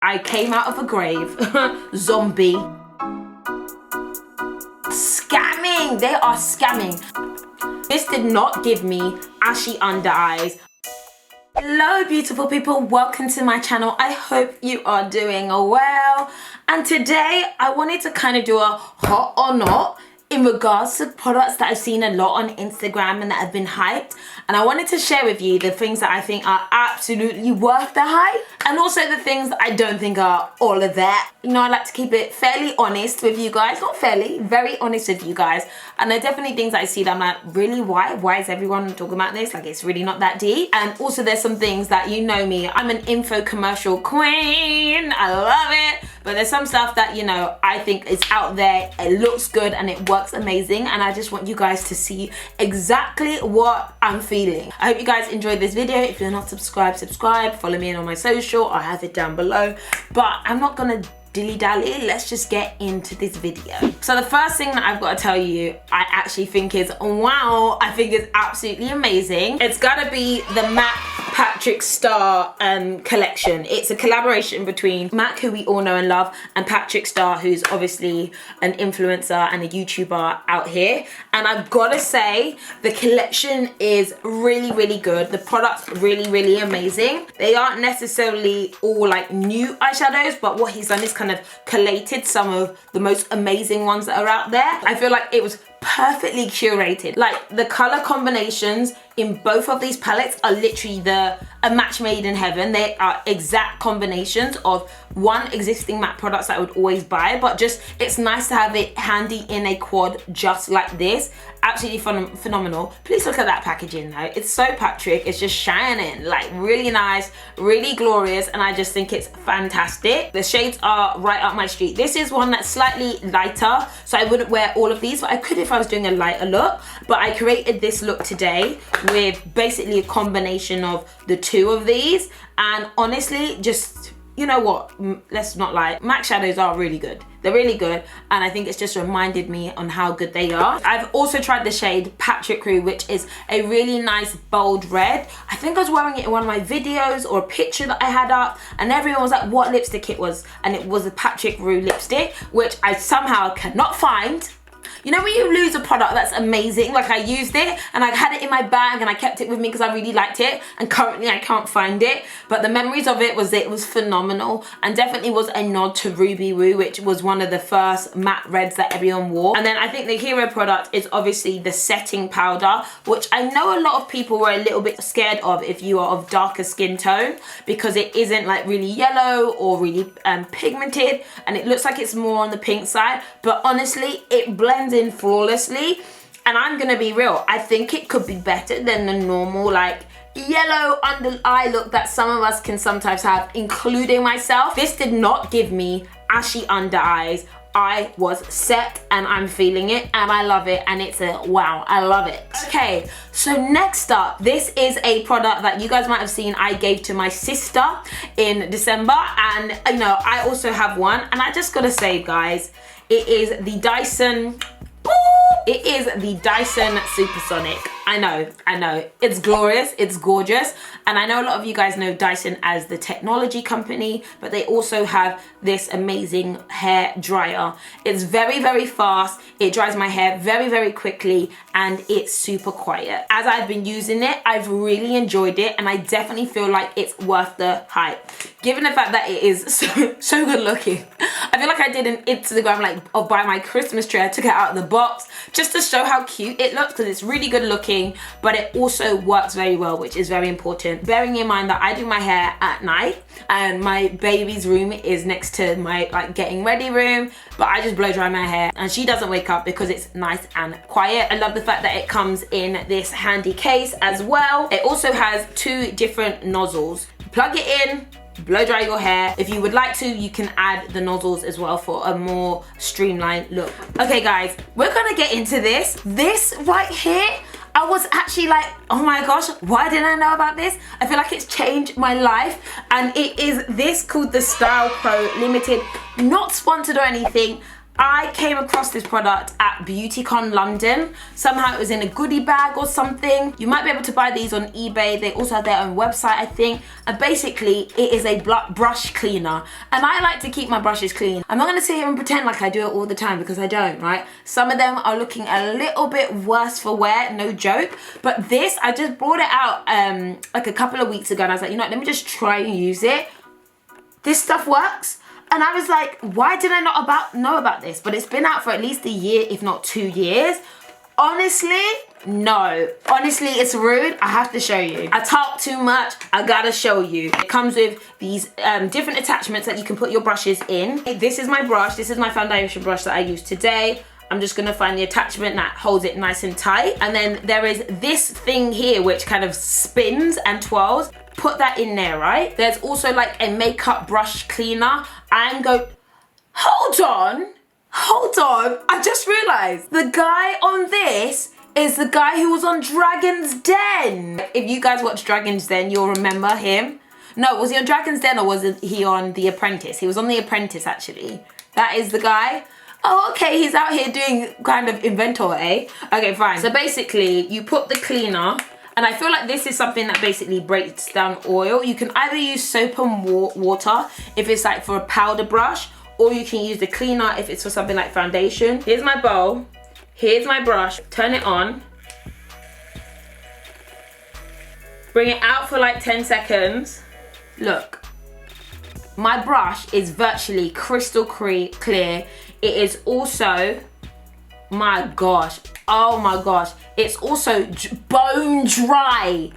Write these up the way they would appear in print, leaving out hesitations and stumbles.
I came out of a grave. Zombie. Scamming. They are scamming. This did not give me ashy under eyes. Hello beautiful people, welcome to my channel. I hope you are doing well. And today I wanted to kind of do a hot or not in regards to products that I've seen a lot on Instagram and that have been hyped. And I wanted to share with you the things that I think are absolutely worth the hype, and also the things that I don't think are all of that. You know, I like to keep it fairly honest with you guys. Not fairly, very honest with you guys. And there are definitely things that I see that I'm like, really, why? Why is everyone talking about this? Like, it's really not that deep. And also there's some things that, you know me, I'm an info commercial queen. I love it. But there's some stuff that, you know, I think is out there. It looks good and it works amazing. And I just want you guys to see exactly what I'm feeling. I hope you guys enjoyed this video. If you're not subscribed, subscribe. Follow me on my social. I have it down below. But I'm not gonna dilly-dally. Let's just get into this video. So the first thing that I've got to tell you, I actually think is wow. I think it's absolutely amazing. It's gotta be the MAC Patrick Star collection. It's a collaboration between MAC, who we all know and love, and Patrick Star, who's obviously an influencer and a YouTuber out here. And I've got to say, the collection is really, really good. The product's really, really amazing. They aren't necessarily all like new eyeshadows, but what he's done is kind of collated some of the most amazing ones that are out there. I feel like it was perfectly curated. Like, the color combinations in both of these palettes are literally a match made in heaven. They are exact combinations of one existing MAC products that I would always buy, but just it's nice to have it handy in a quad just like this. Absolutely phenomenal. Please look at that packaging though. It's so Patrick. It's just shining, like really nice, really glorious, and I just think it's fantastic. The shades are right up my street. This is one that's slightly lighter, so I wouldn't wear all of these, but I could if I was doing a lighter look. But I created this look today with basically a combination of the two of these, and honestly, just, you know what, let's not lie, MAC shadows are really good. They're really good, and I think it's just reminded me on how good they are. I've also tried the shade Patrick Rue, which is a really nice bold red. I think I was wearing it in one of my videos or a picture that I had up, and everyone was like, what lipstick it was, and it was a Patrick Rue lipstick, which I somehow cannot find. You know when you lose a product that's amazing? Like, I used it and I had it in my bag and I kept it with me because I really liked it, and currently I can't find it. But the memories of it was phenomenal, and definitely was a nod to Ruby Woo, which was one of the first matte reds that everyone wore. And then I think the hero product is obviously the setting powder, which I know a lot of people were a little bit scared of if you are of darker skin tone, because it isn't like really yellow or really pigmented, and it looks like it's more on the pink side, but honestly it blends in flawlessly. And I'm gonna be real, I think it could be better than the normal like yellow under eye look that some of us can sometimes have, including myself. This did not give me ashy under eyes. I was set and I'm feeling it and I love it, and it's a wow, I love it. Okay, so next up, this is a product that you guys might have seen I gave to my sister in December, and you know, I also have one, and I just gotta say guys, it is the Dyson Supersonic. I know, it's glorious, it's gorgeous, and I know a lot of you guys know Dyson as the technology company, but they also have this amazing hair dryer. It's very, very fast, it dries my hair very, very quickly, and it's super quiet. As I've been using it, I've really enjoyed it, and I definitely feel like it's worth the hype. Given the fact that it is so good looking. I feel like I did an Instagram like of by my Christmas tree. I took it out of the box just to show how cute it looks, because it's really good looking, but it also works very well, which is very important. Bearing in mind that I do my hair at night, and my baby's room is next to my like getting ready room, but I just blow dry my hair and she doesn't wake up because it's nice and quiet. I love the fact that it comes in this handy case as well. It also has two different nozzles. Plug it in, blow dry your hair. If you would like to, you can add the nozzles as well for a more streamlined look. Okay guys, we're gonna get into this. This right here, I was actually like, oh my gosh, why didn't I know about this? I feel like it's changed my life, and it is this called the Style Pro Limited. Not sponsored or anything. I came across this product at BeautyCon London. Somehow it was in a goodie bag or something. You might be able to buy these on eBay. They also have their own website, I think. And basically, it is a brush cleaner. And I like to keep my brushes clean. I'm not gonna sit here and pretend like I do it all the time because I don't, right? Some of them are looking a little bit worse for wear, no joke. But this, I just brought it out like a couple of weeks ago and I was like, you know what, let me just try and use it. This stuff works. And I was like, why did I not know about this? But it's been out for at least a year, if not 2 years. Honestly, no. Honestly, it's rude. I have to show you. I talk too much. I gotta show you. It comes with these different attachments that you can put your brushes in. This is my brush. This is my foundation brush that I use today. I'm just gonna find the attachment that holds it nice and tight. And then there is this thing here which kind of spins and twirls. Put that in there, right? There's also like a makeup brush cleaner. Hold on, I just realized the guy on this is the guy who was on Dragon's Den. If you guys watch Dragon's Den, you'll remember him. No, was he on Dragon's Den or was he on The Apprentice? He was on The Apprentice, actually. That is the guy. Oh, okay, he's out here doing kind of inventor, eh? Okay, fine. So basically, you put the cleaner, and I feel like this is something that basically breaks down oil. You can either use soap and water if it's like for a powder brush, or you can use the cleaner if it's for something like foundation. Here's my bowl, here's my brush, turn it on. Bring it out for like 10 seconds. Look, my brush is virtually crystal clear. It is also, my gosh, oh my gosh, it's also bone dry.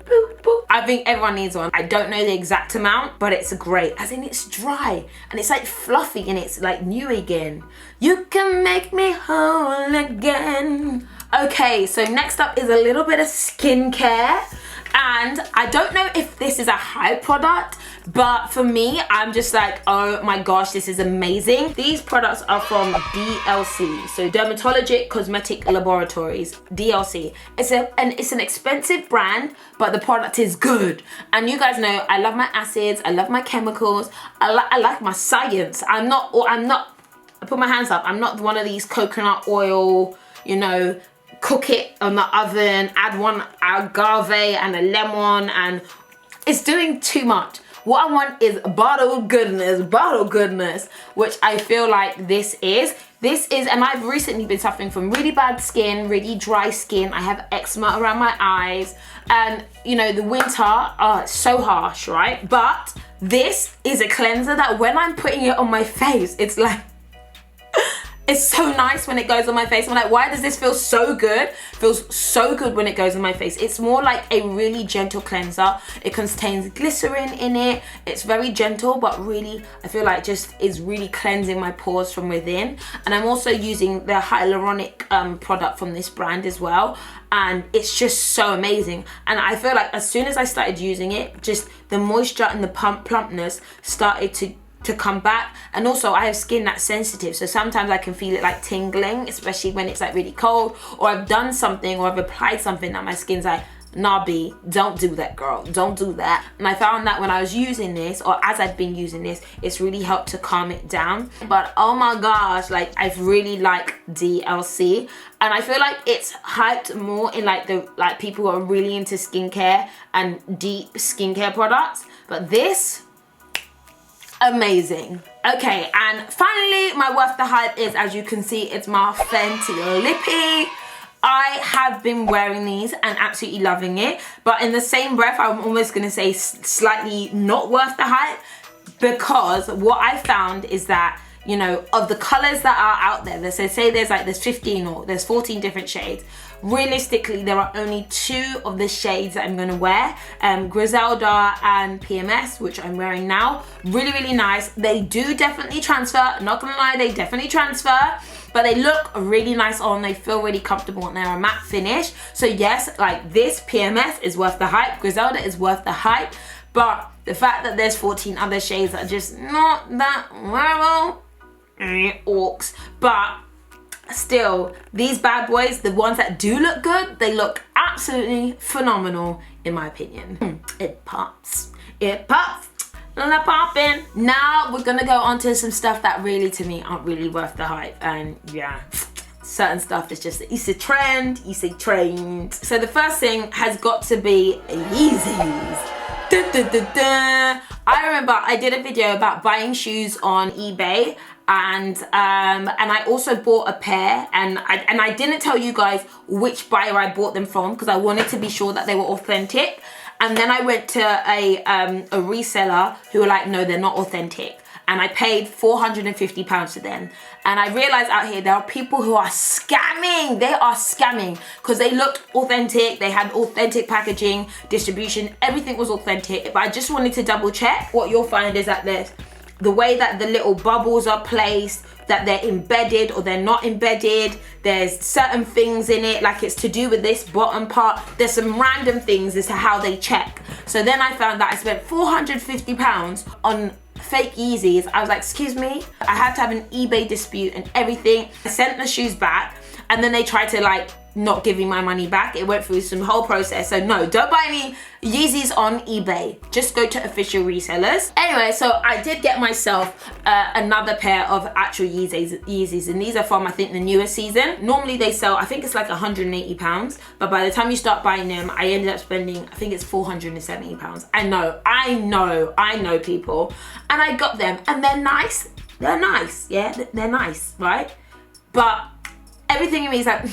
Boop, boop. I think everyone needs one. I don't know the exact amount, but it's great. As in, it's dry and it's like fluffy and it's like new again. You can make me whole again. Okay, so next up is a little bit of skincare. And I don't know if this is a hype product, but for me, I'm just like, oh my gosh, this is amazing. These products are from DLC, so Dermatologic Cosmetic Laboratories, DLC. It's an expensive brand, but the product is good. And you guys know, I love my acids, I love my chemicals, I like my science. I put my hands up, I'm not one of these coconut oil, you know, cook it on the oven, add one agave and a lemon, and it's doing too much. What I want is bottle goodness, which I feel like this is. And I've recently been suffering from really bad skin, really dry skin. I have eczema around my eyes, and you know, the winter, it's so harsh, right? But this is a cleanser that when I'm putting it on my face, it's like, it's so nice when it goes on my face. I'm like, why does this feel so good? It feels so good when it goes on my face. It's more like a really gentle cleanser. It contains glycerin in it. It's very gentle, but really, I feel like just is really cleansing my pores from within. And I'm also using the hyaluronic product from this brand as well. And it's just so amazing. And I feel like as soon as I started using it, just the moisture and the plumpness started to come back. And also I have skin that's sensitive, so sometimes I can feel it like tingling, especially when it's like really cold, or I've done something or I've applied something that my skin's like, nah B, don't do that girl, don't do that. And I found that when I was using this, or as I've been using this, it's really helped to calm it down. But oh my gosh, like I've really liked DLC, and I feel like it's hyped more in like people who are really into skincare and deep skincare products. But this, amazing. Okay, and finally, my worth the hype is, as you can see, it's my Fenty lippy. I have been wearing these and absolutely loving it, but in the same breath, I'm almost gonna say slightly not worth the hype, because what I found is that, you know, of the colors that are out there, so say there's 15 or there's 14 different shades. Realistically, there are only 2 of the shades that I'm gonna wear, Griselda and PMS, which I'm wearing now. Really, really nice. They do definitely transfer, not gonna lie, they definitely transfer, but they look really nice on, they feel really comfortable, and they're a matte finish. So yes, like this PMS is worth the hype, Griselda is worth the hype, but the fact that there's 14 other shades that are just not that wearable, orcs. But still, these bad boys, the ones that do look good, they look absolutely phenomenal in my opinion. It pops, it pops. La poppin'. Now we're gonna go on to some stuff that really, to me, aren't really worth the hype. And yeah, certain stuff is just, it's a trend, it's a trend. So the first thing has got to be YEZZYs. Dun, dun, dun, dun. I remember I did a video about buying shoes on eBay, and I also bought a pair, and I didn't tell you guys which buyer I bought them from because I wanted to be sure that they were authentic. And then I went to a reseller who were like, no, they're not authentic. And I paid £450 to them. And I realized out here there are people who are scamming. They are scamming because they looked authentic. They had authentic packaging, distribution, everything was authentic. But I just wanted to double check. What you'll find is that the way that the little bubbles are placed, that they're embedded or they're not embedded. There's certain things in it, like it's to do with this bottom part. There's some random things as to how they check. So then I found that I spent £450 on fake Yeezys. I was like, excuse me? I had to have an eBay dispute and everything. I sent the shoes back, and then they tried to like not give me my money back. It went through some whole process. So no, don't buy any Yeezys on eBay. Just go to official resellers. Anyway, so I did get myself another pair of actual Yeezys, and these are from, I think, the newest season. Normally they sell, I think it's like £180, but by the time you start buying them, I ended up spending, I think it's £470. I know people, and I got them, and they're nice. They're nice, yeah, they're nice, right? But everything in me is like,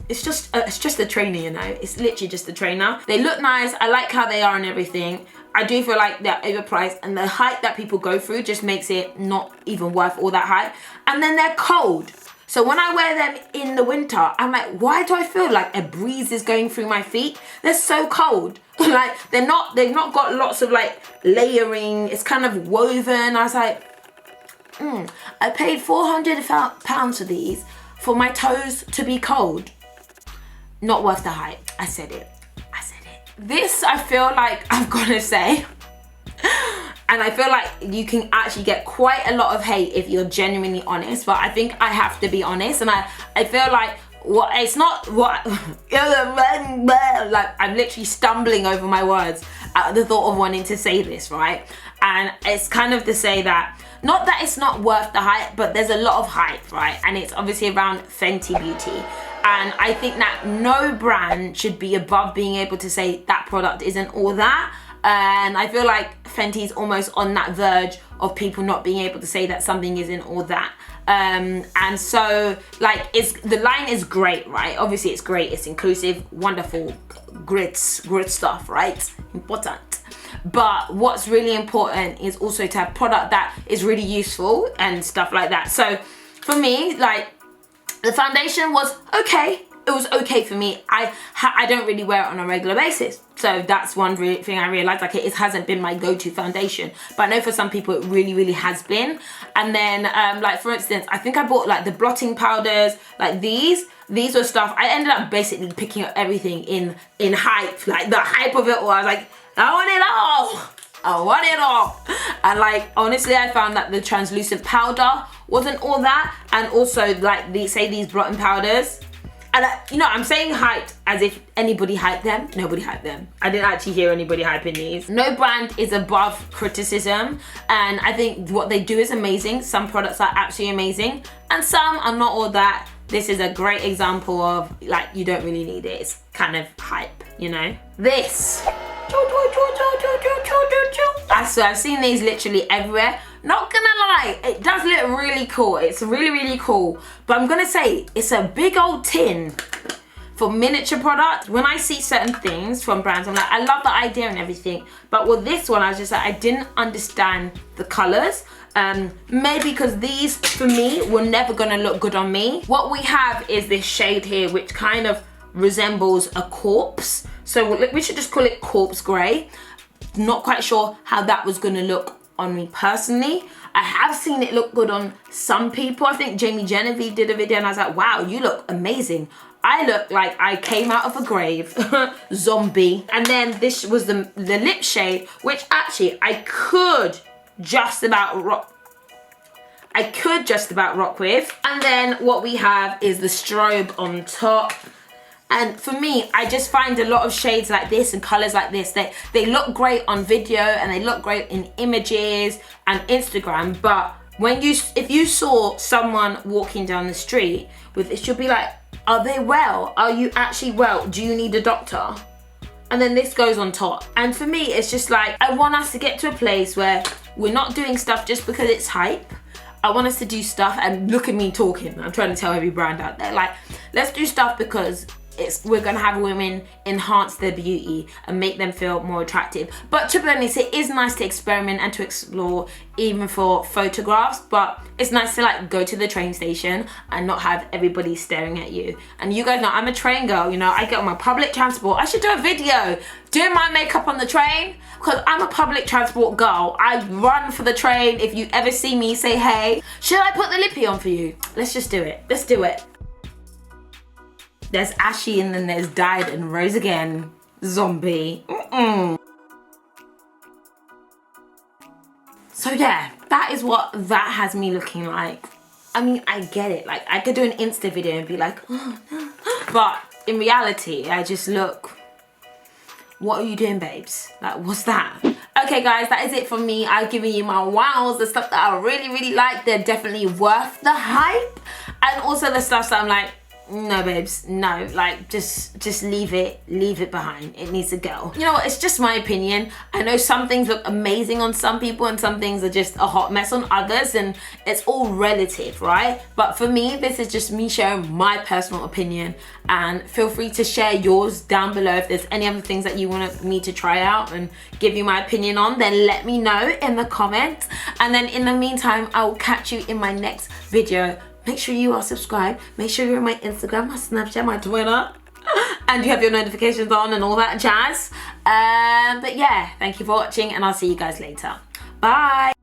it's just a trainer, you know. It's literally just a trainer. They look nice. I like how they are and everything. I do feel like they're overpriced, and the hype that people go through just makes it not even worth all that hype. And then they're cold. So when I wear them in the winter, I'm like, why do I feel like a breeze is going through my feet? They're so cold. Like they've not got lots of like layering. It's kind of woven. I was like, I paid £400 for these for my toes to be cold. Not worth the hype. I said it. This, I feel like I've got to say, and I feel like you can actually get quite a lot of hate if you're genuinely honest, but I think I have to be honest, and I feel like it's not what, like I'm literally stumbling over my words at the thought of wanting to say this, right? And it's kind of to say that, not that it's not worth the hype, but there's a lot of hype, right? And it's obviously around Fenty Beauty. And I think that no brand should be above being able to say that product isn't all that. And I feel like Fenty's almost on that verge of people not being able to say that something isn't all that. And so like the line is great, right? Obviously it's great, it's inclusive, wonderful, great stuff, right? Important. But what's really important is also to have product that is really useful and stuff like that. So for me, like, the foundation was okay. It was okay for me. I don't really wear it on a regular basis. So that's one thing I realized, like it hasn't been my go-to foundation. But I know for some people it really, really has been. And then like for instance, I think I bought like the blotting powders, like these were stuff. I ended up basically picking up everything in hype, like the hype of it all. I was like, I want it all. I want it all. And like honestly, I found that the translucent powder wasn't all that, and also like these blotting powders, and you know, I'm saying hyped as if anybody hyped them. Nobody hyped them. I didn't actually hear anybody hyping these. No brand is above criticism, and I think what they do is amazing. Some products are absolutely amazing, and some are not all that. This is a great example of like, you don't really need it. It's kind of hype, you know. This. So I've seen these literally everywhere. Not gonna lie, it does look really cool. It's really, really cool. But I'm gonna say, it's a big old tin for miniature product. When I see certain things from brands, I'm like, I love the idea and everything. But with this one, I was just like, I didn't understand the colors. Maybe because these, for me, were never gonna look good on me. What we have is this shade here, which kind of resembles a corpse. So we should just call it corpse gray. Not quite sure how that was gonna look on me personally. I have seen it look good on some people. I think Jamie Genevieve did a video and I was like, wow, you look amazing. I look like I came out of a grave, zombie. And then this was the lip shade, which actually I could just about rock with. And then what we have is the strobe on top. And for me, I just find a lot of shades like this and colors like this, they look great on video and they look great in images and Instagram, but if you saw someone walking down the street with this, you'll be like, are they well? Are you actually well? Do you need a doctor? And then this goes on top. And for me, it's just like, I want us to get to a place where we're not doing stuff just because it's hype. I want us to do stuff, and look at me talking. I'm trying to tell every brand out there, like, let's do stuff because we're gonna have women enhance their beauty and make them feel more attractive. But to be honest, it is nice to experiment and to explore, even for photographs, but it's nice to like go to the train station and not have everybody staring at you. And you guys know I'm a train girl, you know, I get on my public transport. I should do a video doing my makeup on the train, because I'm a public transport girl. I run for the train. If you ever see me, say hey. Should I put the lippy on for you? Let's just do it. Let's do it. There's ashy and then there's dyed and rose again. Zombie. So yeah, that is what that has me looking like. I mean, I get it. Like, I could do an Insta video and be like, oh no. But in reality, I just look, what are you doing, babes? Like, what's that? Okay guys, that is it from me. I've given you my wows, the stuff that I really like. They're definitely worth the hype. And also the stuff that I'm like, no babes, no, like just leave it behind. It needs to go. You know what, it's just my opinion. I know some things look amazing on some people and some things are just a hot mess on others, and it's all relative, right? But for me, this is just me sharing my personal opinion, and feel free to share yours down below. If there's any other things that you want me to try out and give you my opinion on, then let me know in the comments. And then in the meantime, I will catch you in my next video. Make sure you are subscribed. Make sure you're on my Instagram, my Snapchat, my Twitter. And you have your notifications on and all that jazz. But yeah, thank you for watching and I'll see you guys later. Bye.